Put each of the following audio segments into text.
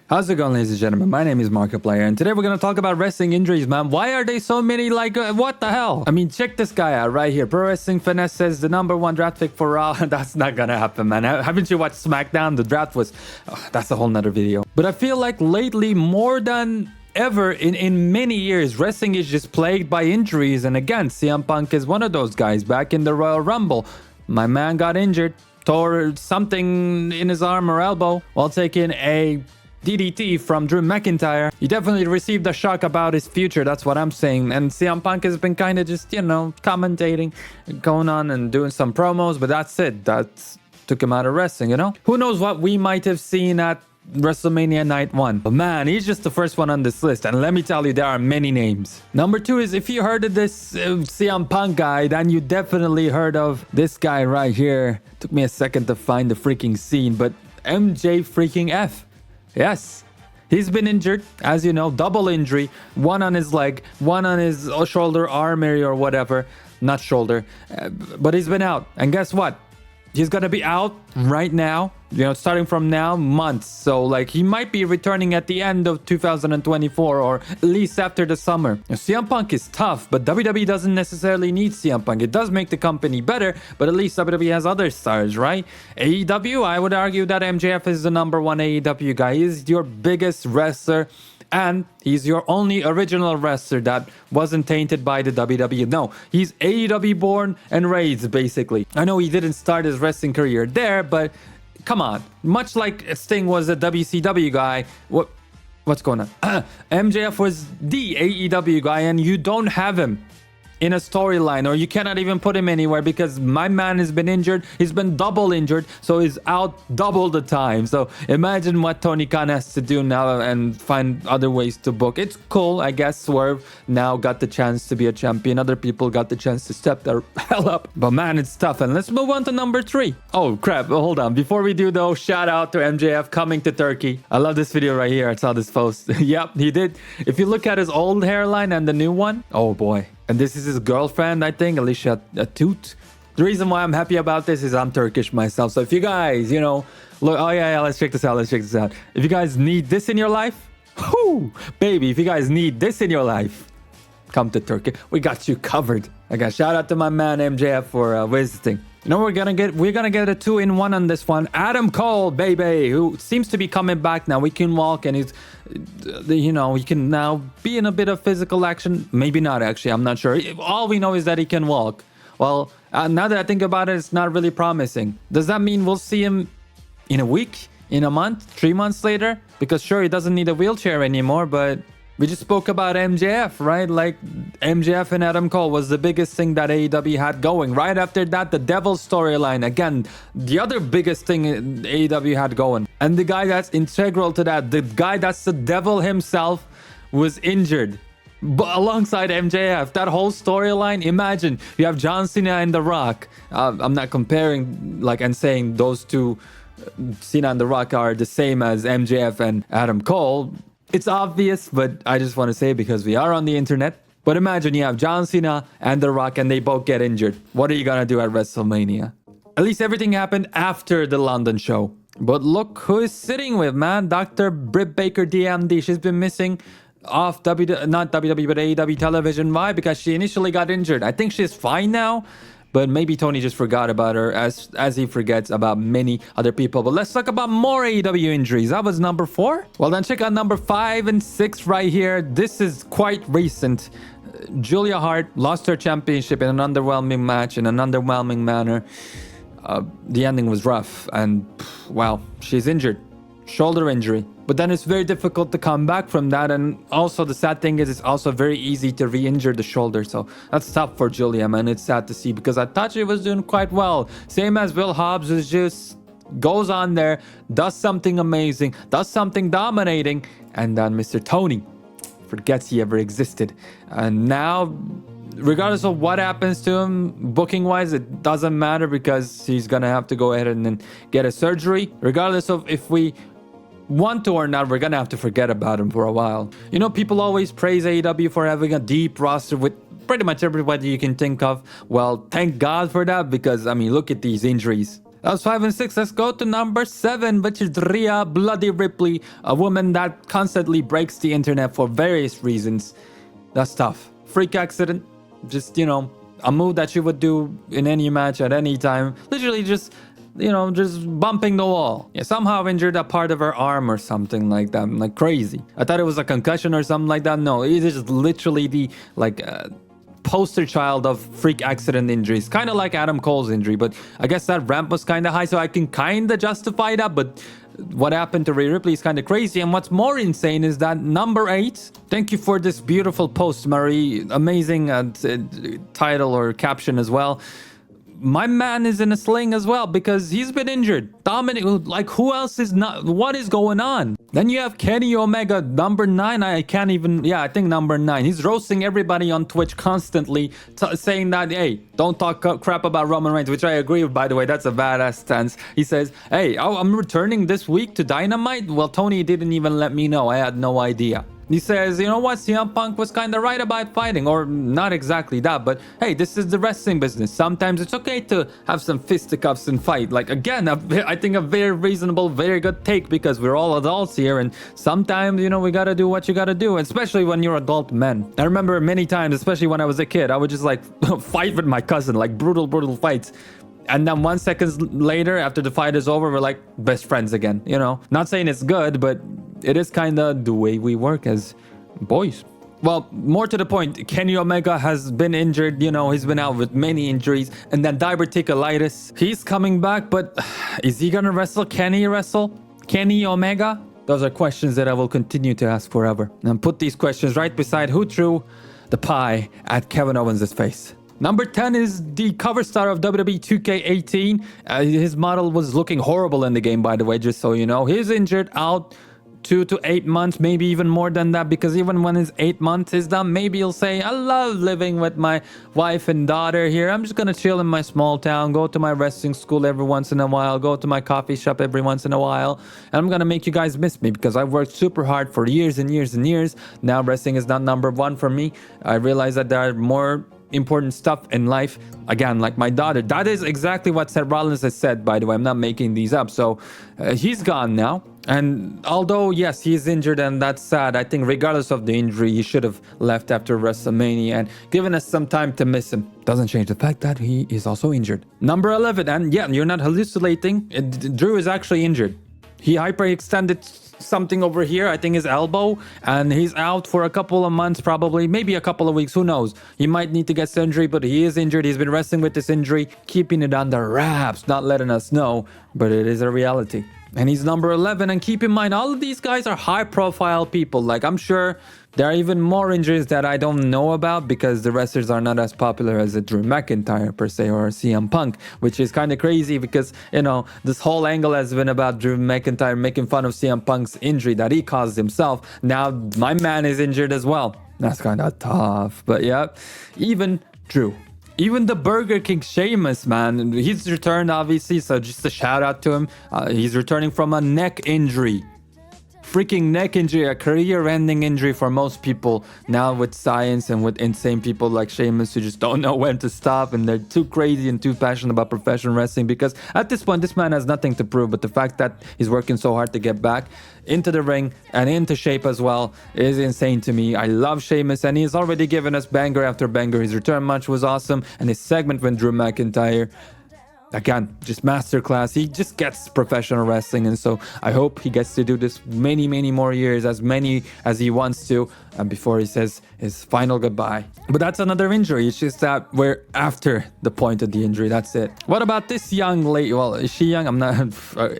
How's it going, ladies and gentlemen? My name is Markiplier, and today we're gonna talk about wrestling injuries, man. Why are they so many? What the hell? I mean, check this guy out right here. Pro Wrestling Finesse says the #1 draft pick for Raw. That's not gonna happen, man. Haven't you watched SmackDown? The draft was... that's a whole nother video. But I feel like lately, more than ever in many years, wrestling is just plagued by injuries. And again, CM Punk is one of those guys. Back in the Royal Rumble, my man got injured, tore something in his arm or elbow while taking a DDT from Drew McIntyre. He definitely received a shock about his future, that's what I'm saying. And CM Punk has been kind of just, commentating, going on and doing some promos, but that's it. That took him out of wrestling, Who knows what we might have seen at WrestleMania Night 1. But man, he's just the first one on this list, and let me tell you, there are many names. Number 2 is, if you heard of this CM Punk guy, then you definitely heard of this guy right here. Took me a second to find the freaking scene, but MJF. Yes, he's been injured, as you know, double injury, one on his leg, one on his shoulder, arm area or whatever, not shoulder, but he's been out. And guess what? He's going to be out right now, starting from now, months. So, he might be returning at the end of 2024 or at least after the summer. Now, CM Punk is tough, but WWE doesn't necessarily need CM Punk. It does make the company better, but at least WWE has other stars, right? AEW, I would argue that MJF is the #1 AEW guy. He's your biggest wrestler, and he's your only original wrestler that wasn't tainted by the WWE. No, he's AEW born and raised, basically. I know he didn't start his wrestling career there, but come on. Much like Sting was a WCW guy, what's going on? MJF was the AEW guy, and you don't have him in a storyline, or you cannot even put him anywhere because my man has been injured. He's been double injured, so he's out double the time. So imagine what Tony Khan has to do now and find other ways to book. It's cool, I guess. Swerve now got the chance to be a champion. Other people got the chance to step their hell up. But man, it's tough. And let's move on to number 3. Oh crap, hold on. Before we do though, shout out to MJF coming to Turkey. I love this video right here. I saw this post. Yep, he did. If you look at his old hairline and the new one, oh boy. And this is his girlfriend, I think, Alicia Toot. The reason why I'm happy about this is I'm Turkish myself. So if you guys, look, oh yeah, let's check this out. If you guys need this in your life, whoo, baby, if you guys need this in your life, come to Turkey. We got you covered. Again, shout out to my man MJF for visiting. We're gonna get a 2-in-1 on this one. Adam Cole, baby, who seems to be coming back now. We can walk, and he's, he can now be in a bit of physical action. Maybe not, actually. I'm not sure. All we know is that he can walk. Well, now that I think about it, it's not really promising. Does that mean we'll see him in a week, in a month, 3 months later? Because sure, he doesn't need a wheelchair anymore, but we just spoke about MJF, right? MJF and Adam Cole was the biggest thing that AEW had going. Right after that, the Devil storyline. Again, the other biggest thing AEW had going. And the guy that's integral to that, the guy that's the Devil himself, was injured. But alongside MJF, that whole storyline, imagine you have John Cena and The Rock. I'm not comparing and saying those two, Cena and The Rock, are the same as MJF and Adam Cole. It's obvious, but I just want to say it because we are on the internet. But imagine you have John Cena and The Rock and they both get injured. What are you going to do at WrestleMania? At least everything happened after the London show. But look who is sitting with, man. Dr. Britt Baker, DMD. She's been missing off not WWE, but AEW television. Why? Because she initially got injured. I think she's fine now. But maybe Tony just forgot about her as he forgets about many other people. But let's talk about more AEW injuries. That was number 4. Well, then check out number 5 and 6 right here. This is quite recent. Julia Hart lost her championship in an underwhelming match, in an underwhelming manner. The ending was rough. And, wow, she's injured. Shoulder injury. But then it's very difficult to come back from that. And also the sad thing is it's also very easy to re-injure the shoulder. So that's tough for Julia, man. It's sad to see because I thought she was doing quite well. Same as Will Hobbs, who just goes on there, does something amazing, does something dominating. And then Mr. Tony forgets he ever existed. And now, regardless of what happens to him, booking-wise, it doesn't matter because he's going to have to go ahead and then get a surgery. Regardless of if we want to or not, we're gonna have to forget about him for a while. People always praise AEW for having a deep roster with pretty much everybody you can think of. Well, thank God for that because, look at these injuries. That was 5 and 6. Let's go to number 7, which is Rhea Bloody Ripley, a woman that constantly breaks the internet for various reasons. That's tough. Freak accident, just, a move that she would do in any match at any time. Literally just, just bumping the wall. Yeah, somehow injured a part of her arm or something like that. Like crazy. I thought it was a concussion or something like that. No, it is literally the, poster child of freak accident injuries, kind of like Adam Cole's injury, but I guess that ramp was kind of high, so I can kind of justify that. But what happened to Rhea Ripley is kind of crazy. And what's more insane is that number 8, thank you for this beautiful post, Marie, amazing title or caption as well. My man is in a sling as well because he's been injured. Dominic, who else is not? What is going on? Then you have Kenny Omega, number 9. I can't even, I think number 9. He's roasting everybody on Twitch constantly, saying that, hey, don't talk crap about Roman Reigns, which I agree with, by the way. That's a badass stance. He says, hey, I'm returning this week to Dynamite. Well, Tony didn't even let me know. I had no idea. He says, you know what, CM Punk was kind of right about fighting, or not exactly that, but hey, this is the wrestling business. Sometimes it's okay to have some fisticuffs and fight. Like, again, I think a very reasonable, very good take, because we're all adults here, and sometimes, we gotta do what you gotta do, especially when you're adult men. I remember many times, especially when I was a kid, I would just fight with my cousin, like brutal fights. And then 1 second later, after the fight is over, we're like best friends again, Not saying it's good, but it is kind of the way we work as boys. Well, more to the point, Kenny Omega has been injured, he's been out with many injuries. And then diverticulitis, he's coming back, but is he gonna wrestle? Can he wrestle? Kenny Omega? Those are questions that I will continue to ask forever. And put these questions right beside who threw the pie at Kevin Owens' face. Number 10 is the cover star of WWE 2K18. His model was looking horrible in the game, by the way, just so you know. He's injured, out 2 to 8 months, maybe even more than that, because even when his 8 months is done, maybe he'll say, I love living with my wife and daughter here. I'm just going to chill in my small town, go to my wrestling school every once in a while, go to my coffee shop every once in a while, and I'm going to make you guys miss me because I've worked super hard for years and years and years. Now wrestling is not number 1 for me. I realize that there are more important stuff in life, again, like my daughter. That is exactly what Seth Rollins has said, by the way. I'm not making these up. So he's gone now, and although yes, he's injured and that's sad, I think regardless of the injury, he should have left after WrestleMania and given us some time to miss him. Doesn't change the fact that he is also injured. Number 11, and yeah, you're not hallucinating, Drew is actually injured. He hyperextended something over here, I think his elbow, and he's out for a couple of months, probably, maybe a couple of weeks, who knows. He might need to get surgery, but he is injured. He's been wrestling with this injury, keeping it under wraps, not letting us know, but it is a reality. And he's number 11, and keep in mind, all of these guys are high-profile people. Like, I'm sure there are even more injuries that I don't know about because the wrestlers are not as popular as a Drew McIntyre, per se, or a CM Punk, which is kind of crazy because, this whole angle has been about Drew McIntyre making fun of CM Punk's injury that he caused himself. Now, my man is injured as well. That's kind of tough, but yeah, even Drew. Even the Burger King Sheamus, man, he's returned, obviously, so just a shout out to him. He's returning from a neck injury. Freaking neck injury, a career-ending injury for most people. Now with science and with insane people like Sheamus who just don't know when to stop, and they're too crazy and too passionate about professional wrestling, because at this point, this man has nothing to prove, but the fact that he's working so hard to get back into the ring and into shape as well is insane to me. I love Sheamus, and he's already given us banger after banger. His return match was awesome, and his segment with Drew McIntyre, again, just masterclass. He just gets professional wrestling, and so I hope he gets to do this many more years, as many as he wants to, before he says his final goodbye. But that's another injury. It's just that we're after the point of the injury. That's it. What about this young lady? Well, is she young? I'm not.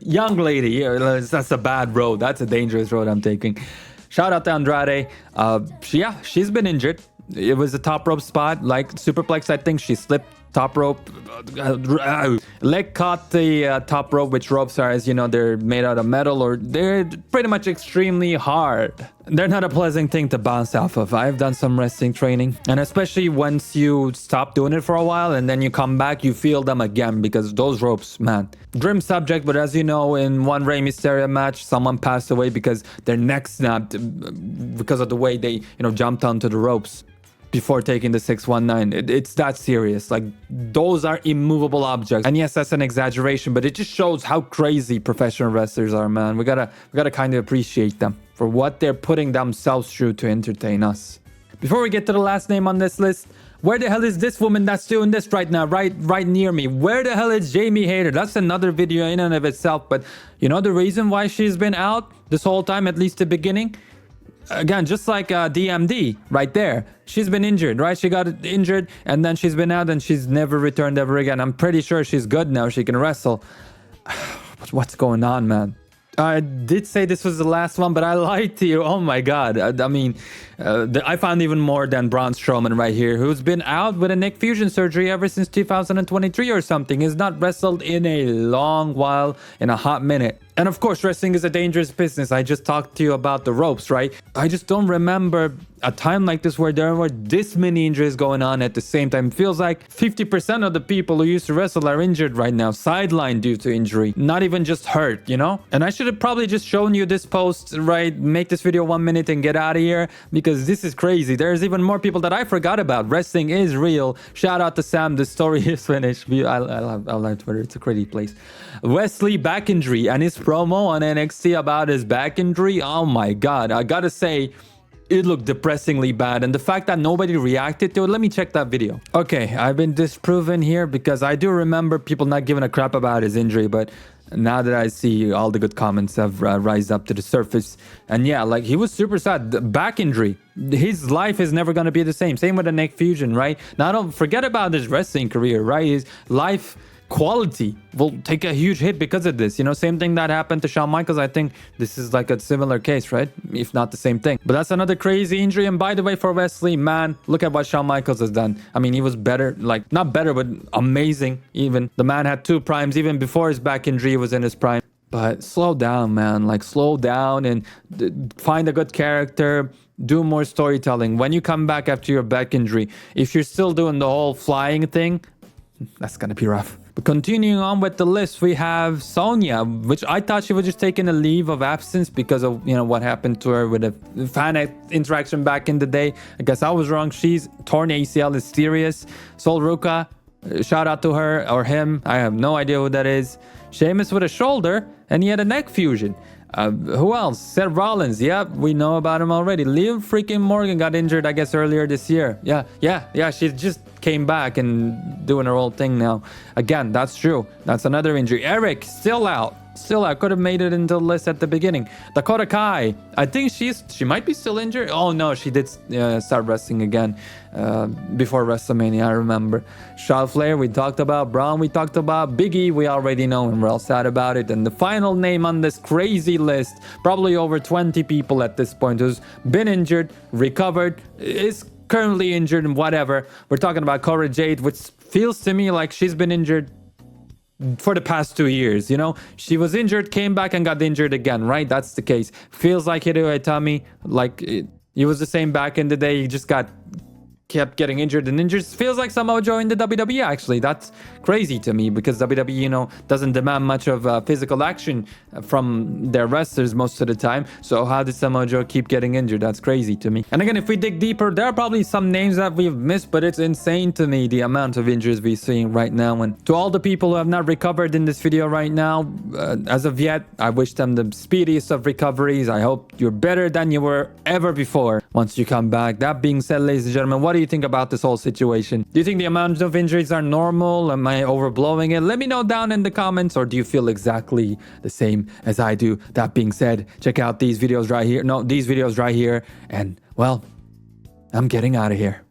Young lady. That's a bad road. That's a dangerous road I'm taking. Shout out to Andrade. She's been injured. It was a top rope spot, like superplex. I think she slipped top rope, leg caught the top rope, which ropes are, as you know, they're made out of metal, or they're pretty much extremely hard. They're not a pleasant thing to bounce off of. I've done some wrestling training, and especially once you stop doing it for a while and then you come back, you feel them again, because those ropes, man, grim subject. But as you know, in one Rey Mysterio match, someone passed away because their neck snapped because of the way they, jumped onto the ropes. before taking the 619. It's that serious. Like, those are immovable objects. And yes, that's an exaggeration, but it just shows how crazy professional wrestlers are, man. We gotta kind of appreciate them for what they're putting themselves through to entertain us. Before we get to the last name on this list, where the hell is this woman that's doing this right now, right near me? Where the hell is Jamie Hayter? That's another video in and of itself. But you know the reason why she's been out this whole time, at least the beginning? Again, just like DMD right there. She's been injured, right? She got injured and then she's been out and she's never returned ever again. I'm pretty sure she's good now. She can wrestle. What's going on, man? I did say this was the last one, but I lied to you. Oh my God. I mean, I found even more than Braun Strowman right here, who's been out with a neck fusion surgery ever since 2023 or something. He's not wrestled in a long while, in a hot minute. And of course, wrestling is a dangerous business. I just talked to you about the ropes, right? I just don't remember a time like this where there were this many injuries going on at the same time. It feels like 50% of the people who used to wrestle are injured right now, sidelined due to injury, not even just hurt, you know? And I should have probably just shown you this post, right? Make this video 1 minute and get out of here, because this is crazy. There's even more people that I forgot about. Wrestling is real. Shout out to Sam. The story is finished. I love Twitter. It's a crazy place. Wesley back injury and his promo on NXT about his back injury. Oh my God. I gotta say, it looked depressingly bad, and the fact that nobody reacted to it. Let me check that video. Okay, I've been disproven here because I do remember people not giving a crap about his injury, but now that I see all the good comments have rise up to the surface. And yeah, like, he was super sad. The back injury, his life is never going to be the same. Same with the neck fusion, right? Now don't forget about his wrestling career, right? His life quality will take a huge hit because of this. You know, same thing that happened to Shawn Michaels. I think this is like a similar case, right? If not the same thing. But that's another crazy injury. And by the way, for Wesley, man, look at what Shawn Michaels has done. I mean, he was better, like, not better, but amazing even. The man had 2 primes. Even before his back injury, he was in his prime. But slow down, man. Like, slow down and find a good character. Do more storytelling. When you come back after your back injury, if you're still doing the whole flying thing, that's gonna be rough. But continuing on with the list, we have Sonya, which I thought she was just taking a leave of absence because of, you know, what happened to her with a fan interaction back in the day. I guess I was wrong. She's torn ACL is serious. Sol Ruka, shout out to her or him. I have no idea who that is. Sheamus with a shoulder, and he had a neck fusion. Who else? Seth Rollins. Yeah, we know about him already. Liv freaking Morgan got injured, I guess, earlier this year. Yeah. She just came back and doing her old thing now. Again, that's true. That's another injury. Eric, still out. Could have made it into the list at the beginning. Dakota Kai, I think she might be still injured. Oh no, she did start wrestling again before WrestleMania, I remember. Charlotte Flair, we talked about. Braun, we talked about. Big E, we already know, and we're all sad about it. And the final name on this crazy list, probably over 20 people at this point, who's been injured, recovered, is currently injured, and whatever. We're talking about Cora Jade, which feels to me like she's been injured for the past 2 years. You know, she was injured, came back and got injured again, right? That's the case. Feels like Hideo Itami, like he was the same back in the day. He just kept getting injured and injured. Feels like Samoa Joe in the WWE, actually. That's crazy to me because WWE, you know, doesn't demand much of physical action from their wrestlers most of the time. So how did Samoa Joe keep getting injured? That's crazy to me. And again, if we dig deeper, there are probably some names that we've missed, but it's insane to me the amount of injuries we're seeing right now. And to all the people who have not recovered in this video right now, as of yet, I wish them the speediest of recoveries. I hope you're better than you were ever before once you come back. That being said, ladies and gentlemen, what do you think about this whole situation? Do you think the amount of injuries are normal? Am I overblowing it? Let me know down in the comments, or do you feel exactly the same as I do? That being said, check out these videos right here. No, these videos right here. And, well, I'm getting out of here.